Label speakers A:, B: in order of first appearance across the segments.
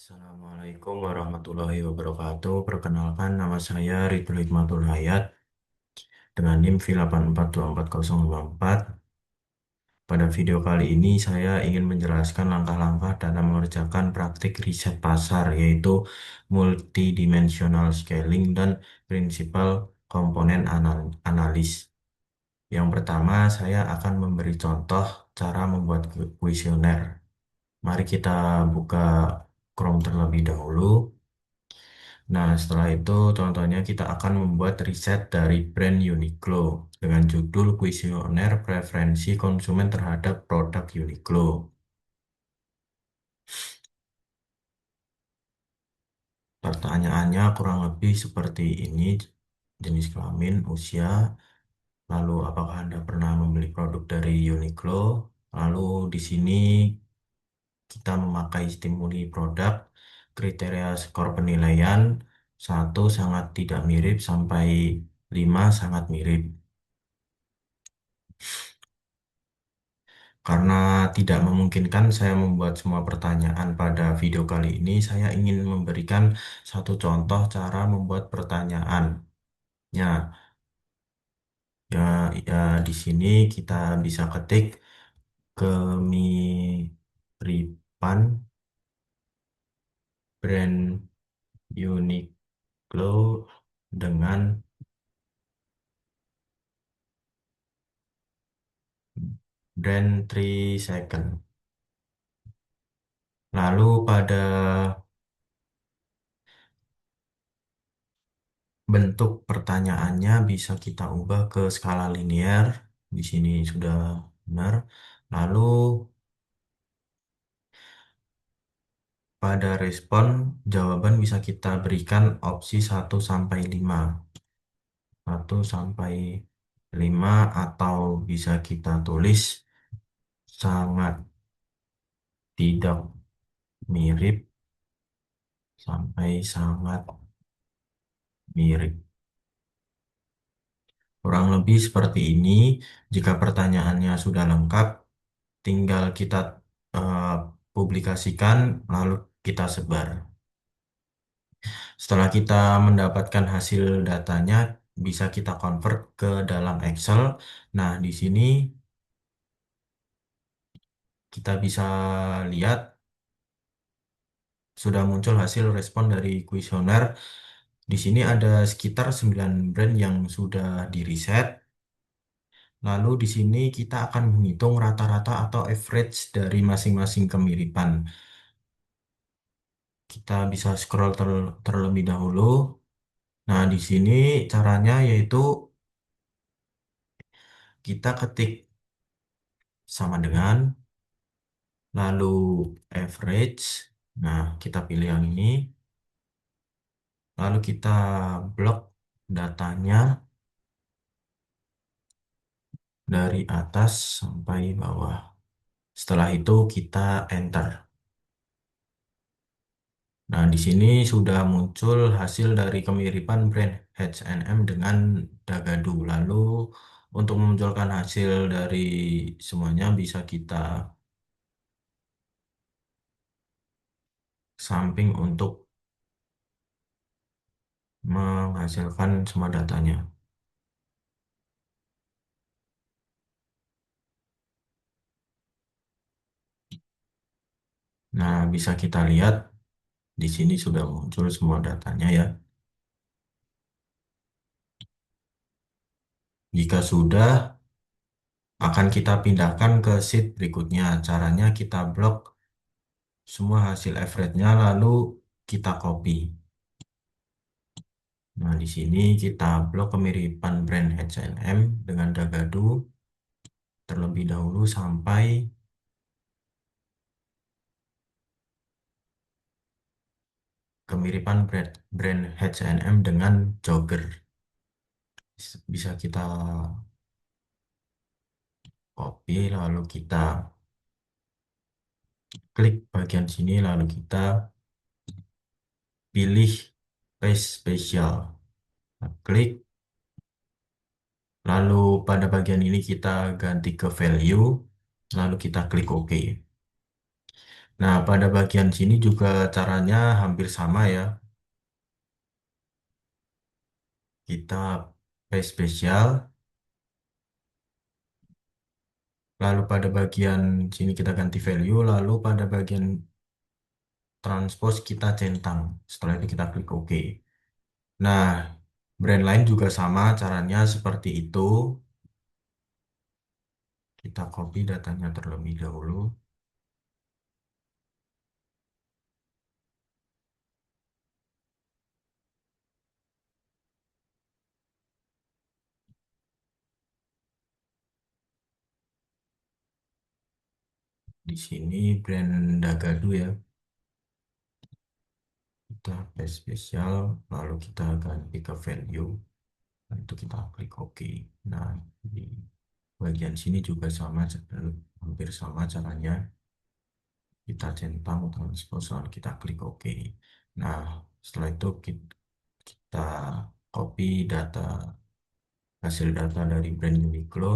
A: Assalamualaikum warahmatullahi wabarakatuh. Perkenalkan, nama saya Ridho Hikmatul Hayat dengan NIM V8424054. Pada video kali ini saya ingin menjelaskan langkah-langkah dalam mengerjakan praktik riset pasar, yaitu multidimensional scaling dan prinsipal komponen analis. Yang pertama, saya akan memberi contoh cara membuat kuesioner. Mari kita buka Chrome terlebih dahulu. Nah, setelah itu contohnya kita akan membuat riset dari brand Uniqlo dengan judul kuesioner preferensi konsumen terhadap produk Uniqlo. Pertanyaannya kurang lebih seperti ini: jenis kelamin, usia, lalu apakah Anda pernah membeli produk dari Uniqlo? Lalu di sini kita memakai stimuli produk, kriteria skor penilaian, 1 sangat tidak mirip sampai 5 sangat mirip. Karena tidak memungkinkan saya membuat semua pertanyaan pada video kali ini, saya ingin memberikan satu contoh cara membuat pertanyaan. Ya, ya, ya, di sini kita bisa ketik kemiripan brand Uniqlo dengan brand 3 second. Lalu pada bentuk pertanyaannya bisa kita ubah ke skala linear. Di sini sudah benar. Lalu pada respon jawaban bisa kita berikan opsi 1 sampai 5. 1 sampai 5, atau bisa kita tulis sangat tidak mirip sampai sangat mirip. Kurang lebih seperti ini. Jika pertanyaannya sudah lengkap, tinggal kita eh, publikasikan lalu kita sebar. Setelah kita mendapatkan hasil datanya, bisa kita convert ke dalam Excel. Nah, di sini kita bisa lihat sudah muncul hasil respon dari kuesioner. Di sini ada sekitar 9 brand yang sudah di-reset. Lalu di sini kita akan menghitung rata-rata atau average dari masing-masing kemiripan. Kita bisa scroll terlebih dahulu. Nah, di sini caranya yaitu kita ketik sama dengan, lalu average. Nah, kita pilih yang ini. Lalu kita blok datanya dari atas sampai bawah. Setelah itu kita enter. Nah, di sini sudah muncul hasil dari kemiripan brand H&M dengan Dagadu. Lalu untuk memunculkan hasil dari semuanya bisa kita samping untuk menghasilkan semua datanya. Nah, bisa kita lihat di sini sudah muncul semua datanya ya. Jika sudah, akan kita pindahkan ke sheet berikutnya. Caranya kita blok semua hasil average-nya lalu kita copy. Nah, di sini kita blok kemiripan brand H&M dengan Dagadu terlebih dahulu sampai kemiripan brand H&M dengan Jogger. Bisa kita copy lalu kita klik bagian sini lalu kita pilih paste spesial. Nah, klik lalu pada bagian ini kita ganti ke value lalu kita klik OK. Nah, pada bagian sini juga caranya hampir sama ya. Kita paste spesial, lalu pada bagian sini kita ganti value, lalu pada bagian transpose kita centang. Setelah itu kita klik OK. Nah, brand lain juga sama caranya seperti itu. Kita copy datanya terlebih dahulu. Di sini brand Dagadu ya. Kita paste spesial, lalu kita ganti ke value. Nah, itu kita klik OK. Nah, di bagian sini juga sama, hampir sama caranya. Kita centang transpose, lalu kita klik OK. Nah, setelah itu kita copy hasil data dari brand Uniqlo,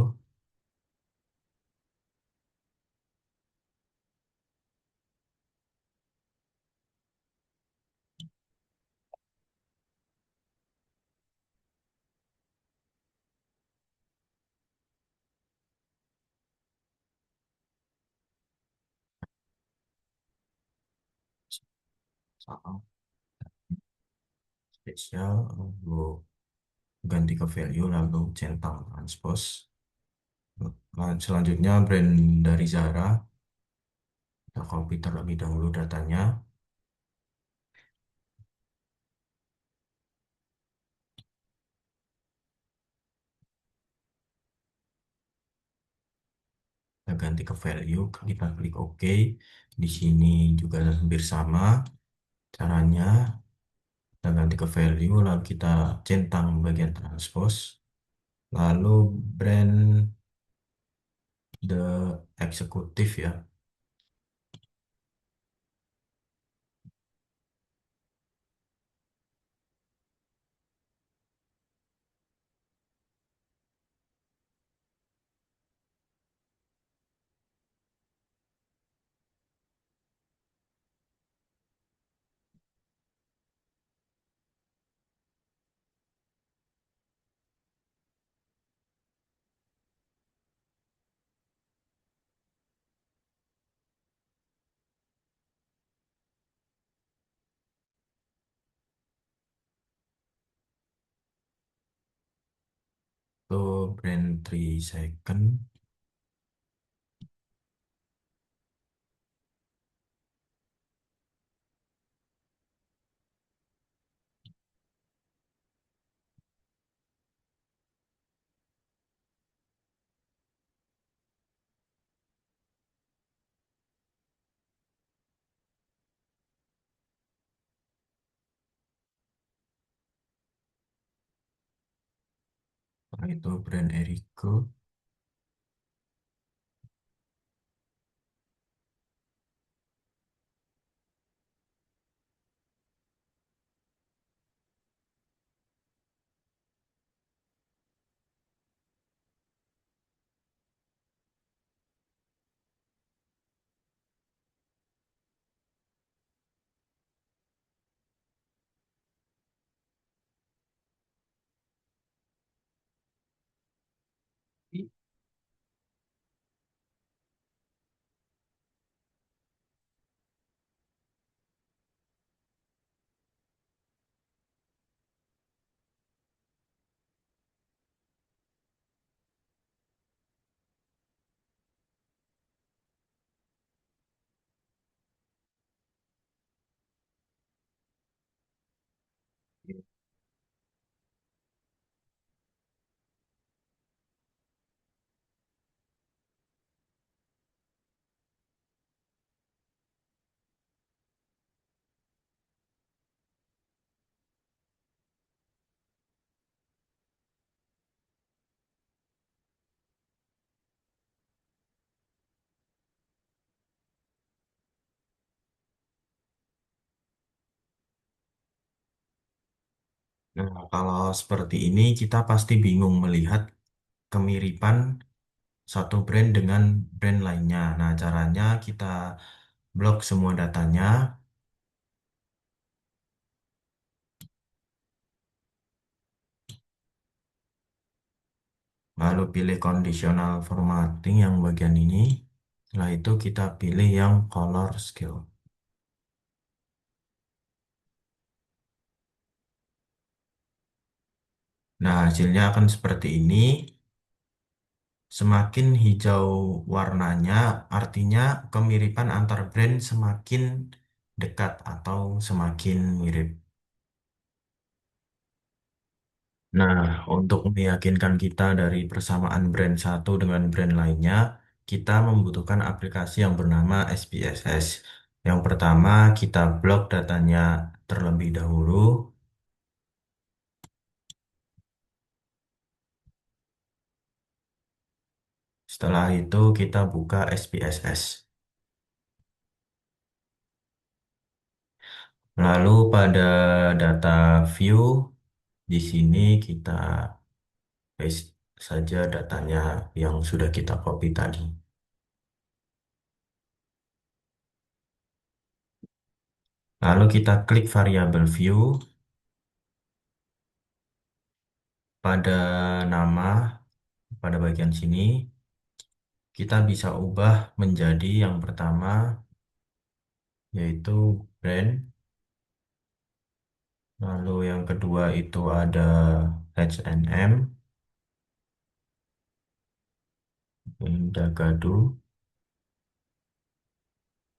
A: sama spesial, lalu ganti ke value, lalu centang transpose. Nah, selanjutnya brand dari Zara, kita copy terlebih dahulu datanya. Kita ganti ke value, kita klik OK. Di sini juga hampir sama caranya. Kita ganti ke value, lalu kita centang bagian transpose. Lalu brand the eksekutif ya. Itu brand 3 second. Setelah itu brand Erico. Nah, kalau seperti ini kita pasti bingung melihat kemiripan satu brand dengan brand lainnya. Nah, caranya kita blok semua datanya, lalu pilih conditional formatting yang bagian ini. Setelah itu kita pilih yang color scale. Nah, hasilnya akan seperti ini. Semakin hijau warnanya, artinya kemiripan antar brand semakin dekat atau semakin mirip. Nah, untuk meyakinkan kita dari persamaan brand satu dengan brand lainnya, kita membutuhkan aplikasi yang bernama SPSS. Yang pertama, kita blok datanya terlebih dahulu. Setelah itu, kita buka SPSS. Lalu pada data view, di sini kita paste saja datanya yang sudah kita copy tadi. Lalu kita klik variabel view. Pada nama, pada bagian sini, kita bisa ubah menjadi yang pertama, yaitu brand. Lalu yang kedua itu ada H&M, Dagadu,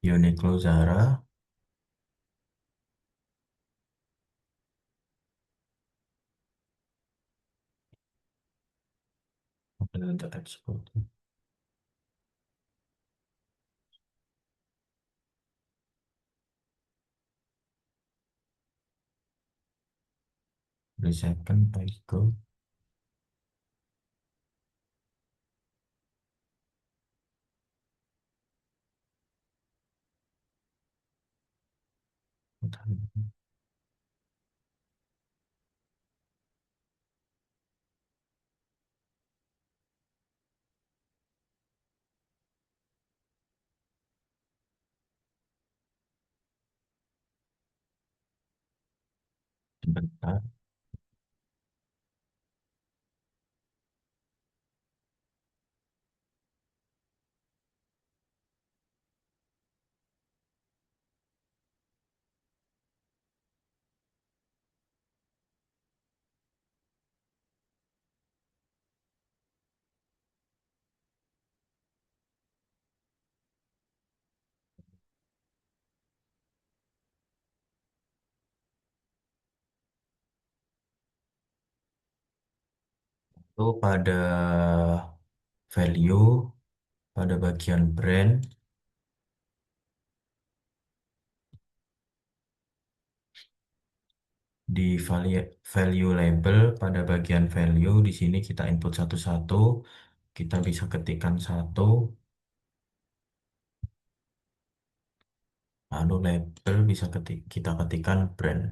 A: Uniqlo, Zara. Oke, untuk ekspor. Second, Paygo. Sebentar. Lalu pada value, pada bagian brand, di value label, pada bagian value, di sini kita input satu-satu, kita bisa ketikkan satu, lalu label bisa kita ketikkan brand,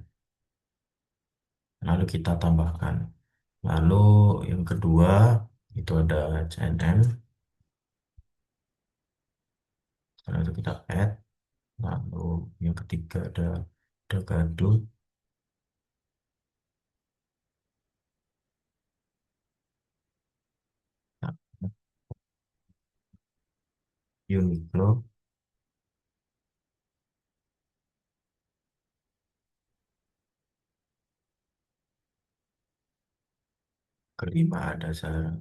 A: lalu kita tambahkan. Lalu yang kedua itu ada H&M, setelah itu kita add, lalu yang ketiga ada Dagadu, Uniqlo, kelima ada Zara.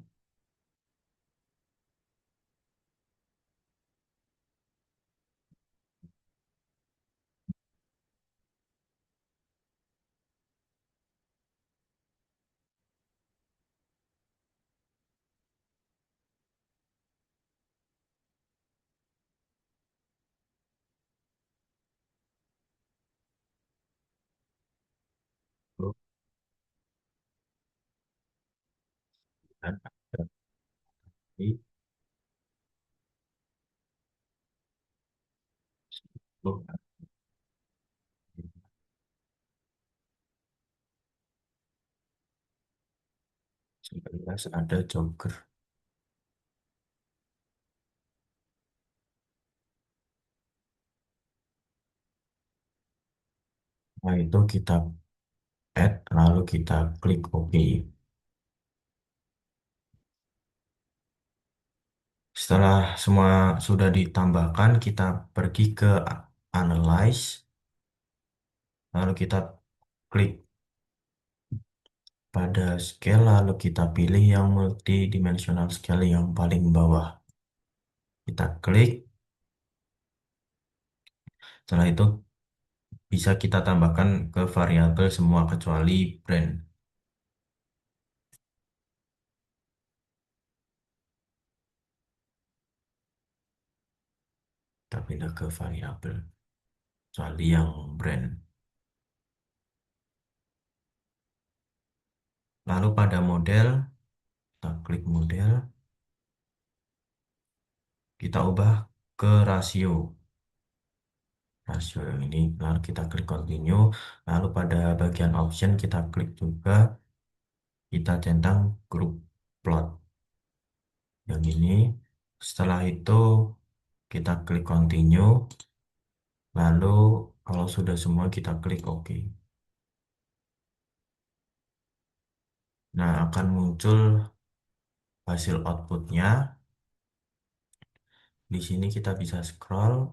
A: Lalu ada lagi, lalu 11 ada Jogger. Nah, itu kita add, lalu kita klik OK. Setelah semua sudah ditambahkan, kita pergi ke Analyze, lalu kita klik pada scale, lalu kita pilih yang multidimensional scale yang paling bawah. Kita klik, setelah itu bisa kita tambahkan ke variabel semua kecuali brand. Kita pindah ke variabel, kecuali yang brand. Lalu pada model, kita klik model, kita ubah ke rasio. Rasio yang ini, lalu kita klik continue. Lalu pada bagian option kita klik juga, kita centang grup plot. Yang ini, setelah itu kita klik continue. Lalu kalau sudah semua kita klik OK. Nah, akan muncul hasil outputnya. Di sini kita bisa scroll,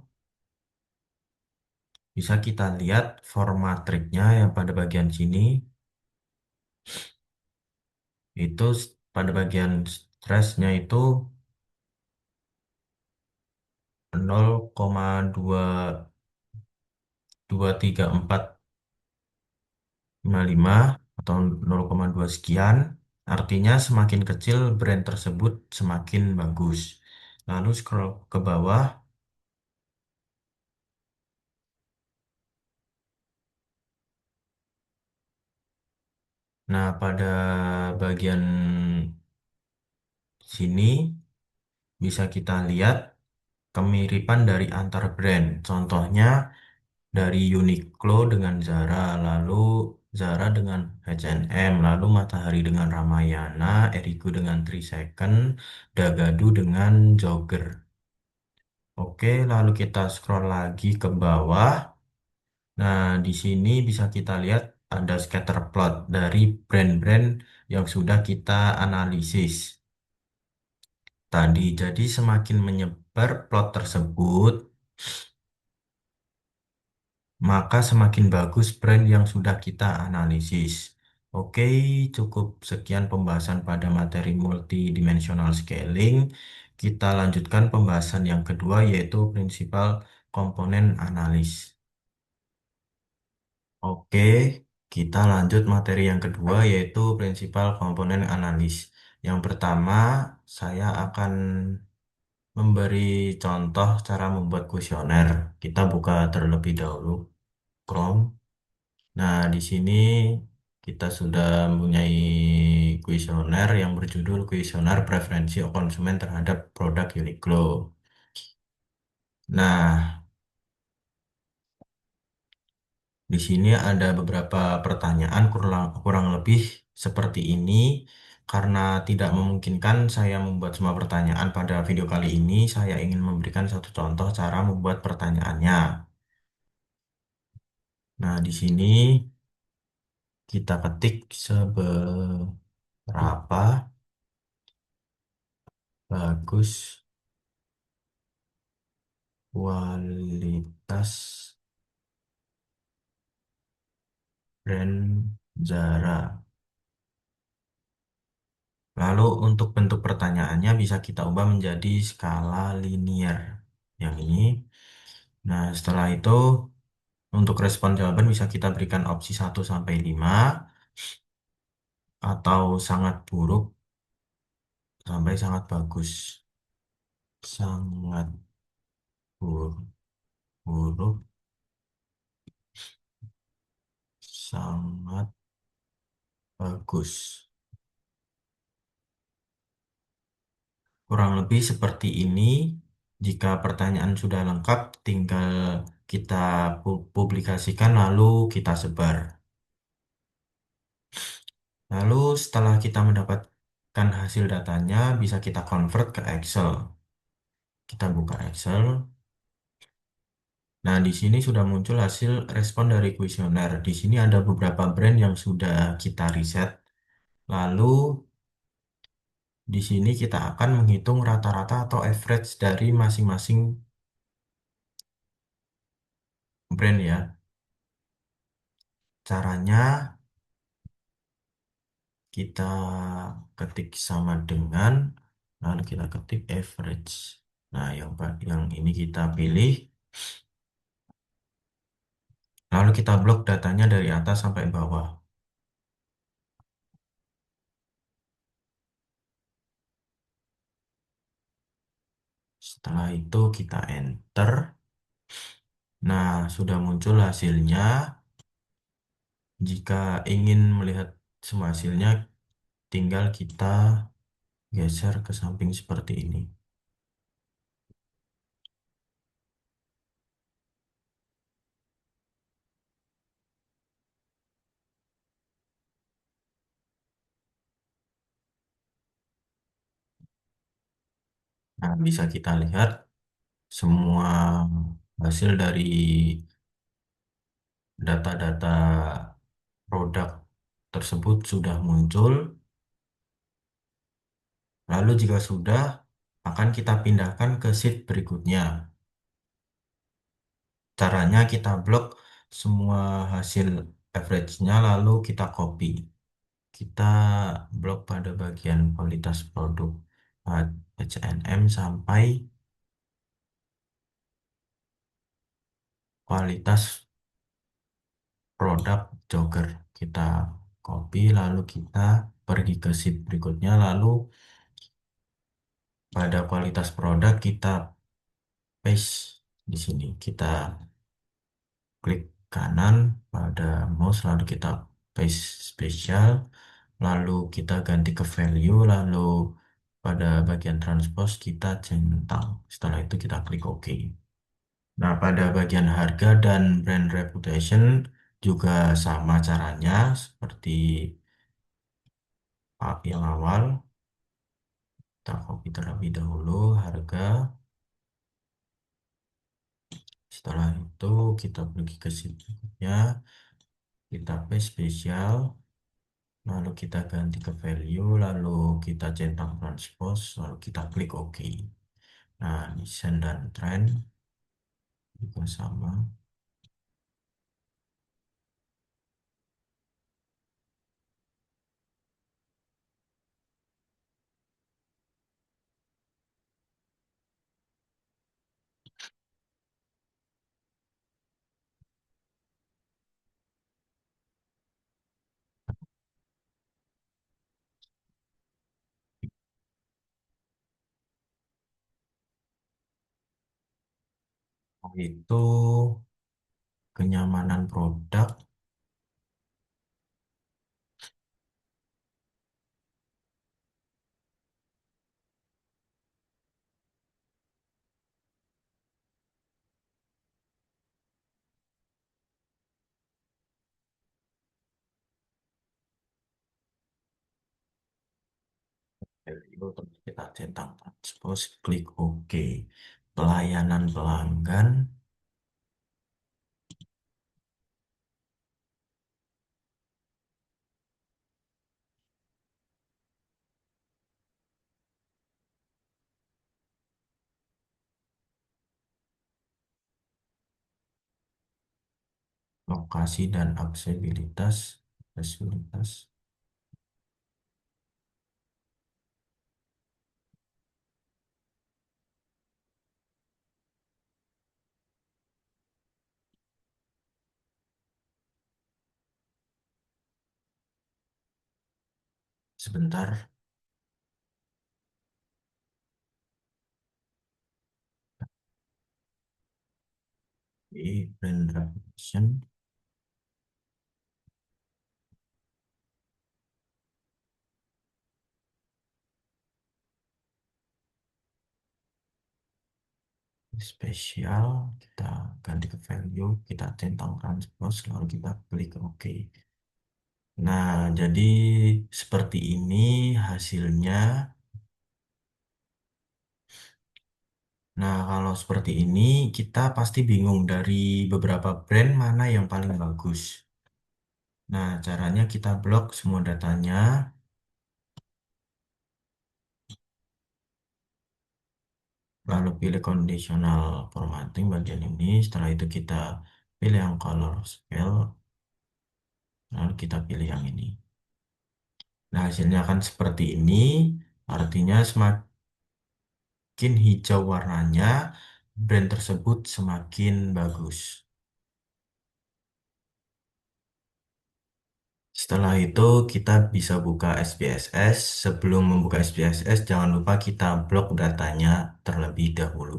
A: bisa kita lihat form matriknya yang pada bagian sini itu pada bagian stressnya itu 0,22455 atau 0,2 sekian. Artinya semakin kecil brand tersebut semakin bagus. Lalu scroll ke bawah. Nah, pada bagian sini bisa kita lihat kemiripan dari antar brand. Contohnya dari Uniqlo dengan Zara, lalu Zara dengan H&M, lalu Matahari dengan Ramayana, Erigo dengan 3 Second, Dagadu dengan Jogger. Oke, lalu kita scroll lagi ke bawah. Nah, di sini bisa kita lihat ada scatter plot dari brand-brand yang sudah kita analisis tadi. Jadi semakin menyebar plot tersebut, maka semakin bagus brand yang sudah kita analisis. Oke, cukup sekian pembahasan pada materi multidimensional scaling. Kita lanjutkan pembahasan yang kedua yaitu prinsipal komponen analis. Oke, kita lanjut materi yang kedua yaitu prinsipal komponen analis. Yang pertama, saya akan memberi contoh cara membuat kuesioner. Kita buka terlebih dahulu Chrome. Nah, di sini kita sudah mempunyai kuesioner yang berjudul kuesioner preferensi konsumen terhadap produk Uniqlo. Nah, di sini ada beberapa pertanyaan kurang lebih seperti ini. Karena tidak memungkinkan saya membuat semua pertanyaan pada video kali ini, saya ingin memberikan satu contoh cara membuat pertanyaannya. Nah, di sini kita ketik seberapa bagus kualitas brand Zara. Lalu untuk bentuk pertanyaannya bisa kita ubah menjadi skala linear. Yang ini. Nah, setelah itu untuk respon jawaban bisa kita berikan opsi 1 sampai 5 atau sangat buruk sampai sangat bagus. Sangat buruk, sangat bagus. Kurang lebih seperti ini. Jika pertanyaan sudah lengkap, tinggal kita publikasikan lalu kita sebar. Lalu setelah kita mendapatkan hasil datanya, bisa kita convert ke Excel. Kita buka Excel. Nah, di sini sudah muncul hasil respon dari kuesioner. Di sini ada beberapa brand yang sudah kita riset. Lalu di sini kita akan menghitung rata-rata atau average dari masing-masing brand ya. Caranya kita ketik sama dengan, lalu kita ketik average. Nah, yang ini kita pilih, lalu kita blok datanya dari atas sampai bawah. Setelah itu kita enter. Nah, sudah muncul hasilnya. Jika ingin melihat semua hasilnya, tinggal kita geser ke samping seperti ini. Nah, bisa kita lihat semua hasil dari data-data produk tersebut sudah muncul. Lalu jika sudah, akan kita pindahkan ke sheet berikutnya. Caranya kita blok semua hasil average-nya lalu kita copy. Kita blok pada bagian kualitas produk HNM sampai kualitas produk jogger. Kita copy lalu kita pergi ke sheet berikutnya lalu pada kualitas produk kita paste di sini. Kita klik kanan pada mouse lalu kita paste spesial lalu kita ganti ke value lalu pada bagian transpose kita centang. Setelah itu kita klik OK. Nah, pada bagian harga dan brand reputation juga sama caranya seperti yang awal. Kita copy terlebih dahulu harga. Setelah itu kita pergi ke situnya, kita paste spesial, lalu kita ganti ke value, lalu kita centang transpose, lalu kita klik OK. Nah, desain dan trend juga sama. Itu kenyamanan produk, value, terus kita centang transpose, klik OK. Pelayanan pelanggan, lokasi dan aksesibilitas, aksesibilitas sebentar. Di brand reputation, spesial, kita ganti ke value, kita centang transpose, lalu kita klik OK. Nah, jadi seperti ini hasilnya. Nah, kalau seperti ini kita pasti bingung dari beberapa brand mana yang paling bagus. Nah, caranya kita blok semua datanya, lalu pilih conditional formatting bagian ini. Setelah itu kita pilih yang color scale, lalu kita pilih yang ini. Nah, hasilnya akan seperti ini. Artinya semakin hijau warnanya, brand tersebut semakin bagus. Setelah itu kita bisa buka SPSS. Sebelum membuka SPSS, jangan lupa kita blok datanya terlebih dahulu.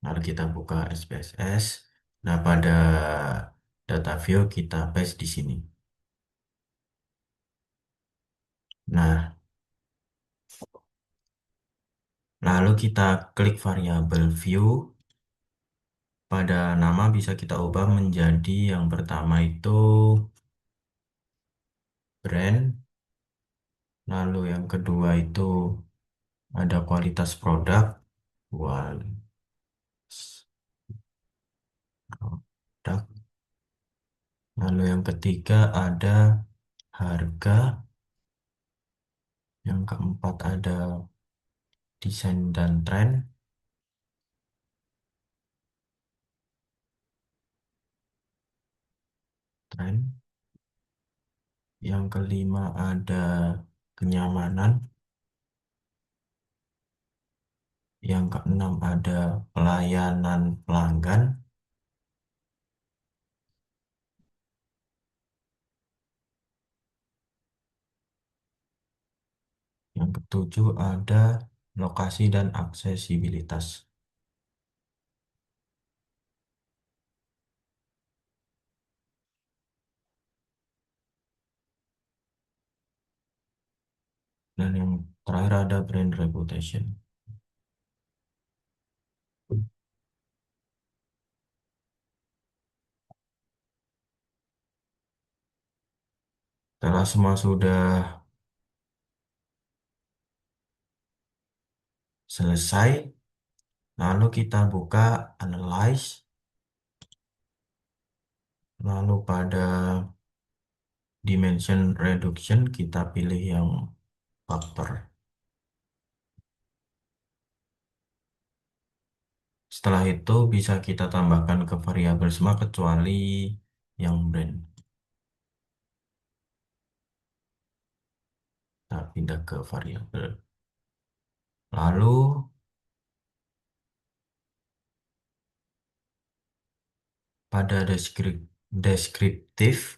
A: Lalu kita buka SPSS. Nah, pada data view kita paste di sini. Nah, lalu kita klik variabel view. Pada nama bisa kita ubah menjadi yang pertama itu brand. Lalu yang kedua itu ada kualitas produk. Kualitas produk. Lalu yang ketiga ada harga. Yang keempat ada desain dan tren. Tren. Yang kelima ada kenyamanan. Yang keenam ada pelayanan pelanggan. Yang ketujuh ada lokasi dan aksesibilitas. Dan yang terakhir ada brand reputation. Setelah semua sudah selesai, lalu kita buka analyze, lalu pada dimension reduction kita pilih yang faktor. Setelah itu bisa kita tambahkan ke variabel semua kecuali yang brand. Kita pindah ke variabel. Lalu pada deskriptif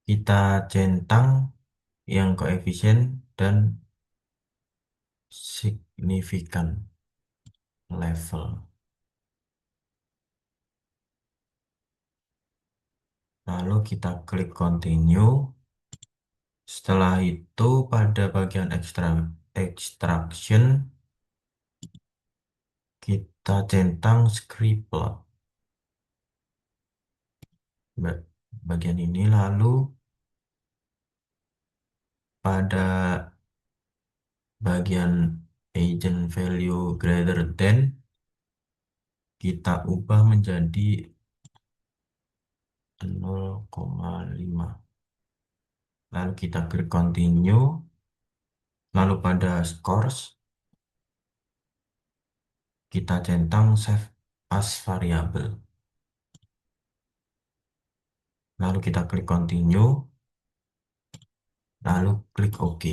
A: kita centang yang koefisien dan signifikan level. Lalu kita klik continue. Setelah itu pada bagian extraction kita centang script plot. Ba- Bagian ini lalu pada bagian agent value greater than kita ubah menjadi 0,5. Lalu kita klik continue. Lalu pada scores kita centang save as variable. Lalu kita klik continue. Lalu klik OK.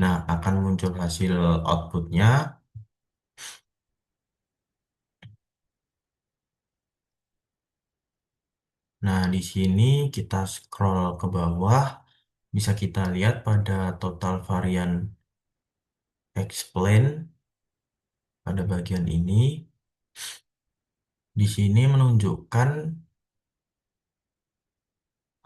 A: Nah, akan muncul hasil outputnya. Nah, di sini kita scroll ke bawah. Bisa kita lihat pada total varian explain pada bagian ini. Di sini menunjukkan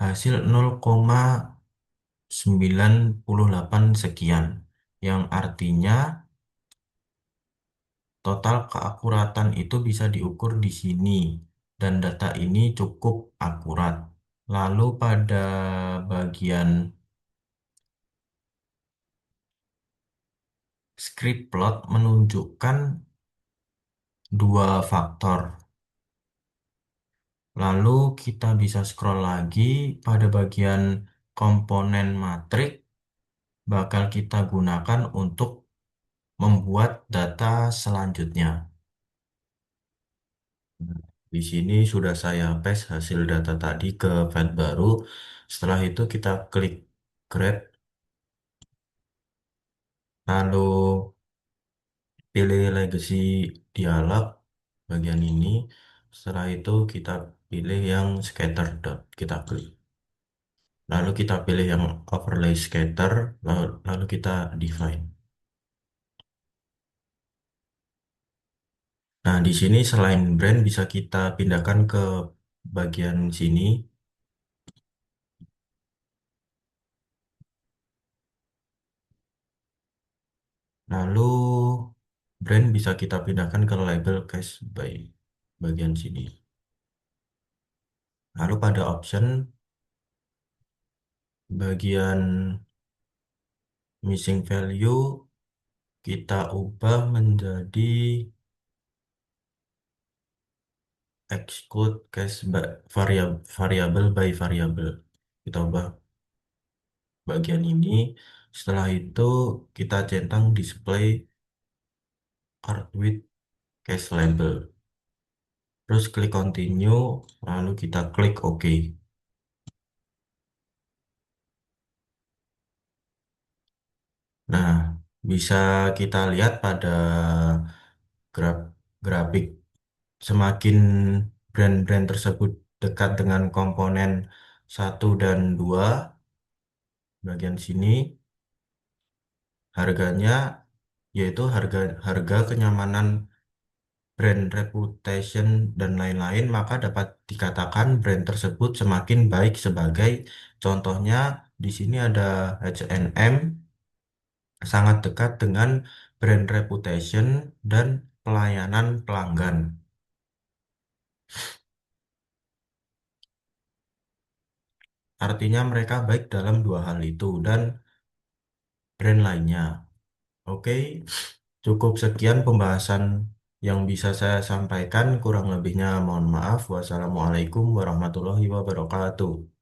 A: hasil 0,98 sekian. Yang artinya total keakuratan itu bisa diukur di sini. Dan data ini cukup akurat. Lalu pada bagian script plot menunjukkan dua faktor. Lalu kita bisa scroll lagi pada bagian komponen matrik bakal kita gunakan untuk membuat data selanjutnya. Di sini sudah saya paste hasil data tadi ke file baru. Setelah itu kita klik create, lalu pilih legacy dialog bagian ini. Setelah itu kita pilih yang scatter dot, kita klik. Lalu kita pilih yang overlay scatter, lalu kita define. Nah, di sini selain brand bisa kita pindahkan ke bagian sini. Lalu brand bisa kita pindahkan ke label cache by bagian sini. Lalu pada option bagian missing value kita ubah menjadi exclude cache by variable by variable. Kita ubah bagian ini. Setelah itu kita centang display card with cache label. Terus klik continue, lalu kita klik OK. Nah, bisa kita lihat pada grafik semakin brand-brand tersebut dekat dengan komponen satu dan 2 bagian sini, harganya yaitu harga harga kenyamanan brand reputation dan lain-lain, maka dapat dikatakan brand tersebut semakin baik sebagai contohnya di sini ada H&M sangat dekat dengan brand reputation dan pelayanan pelanggan. Artinya mereka baik dalam dua hal itu dan brand lainnya. Oke, cukup sekian pembahasan yang bisa saya sampaikan. Kurang lebihnya mohon maaf. Wassalamualaikum warahmatullahi wabarakatuh.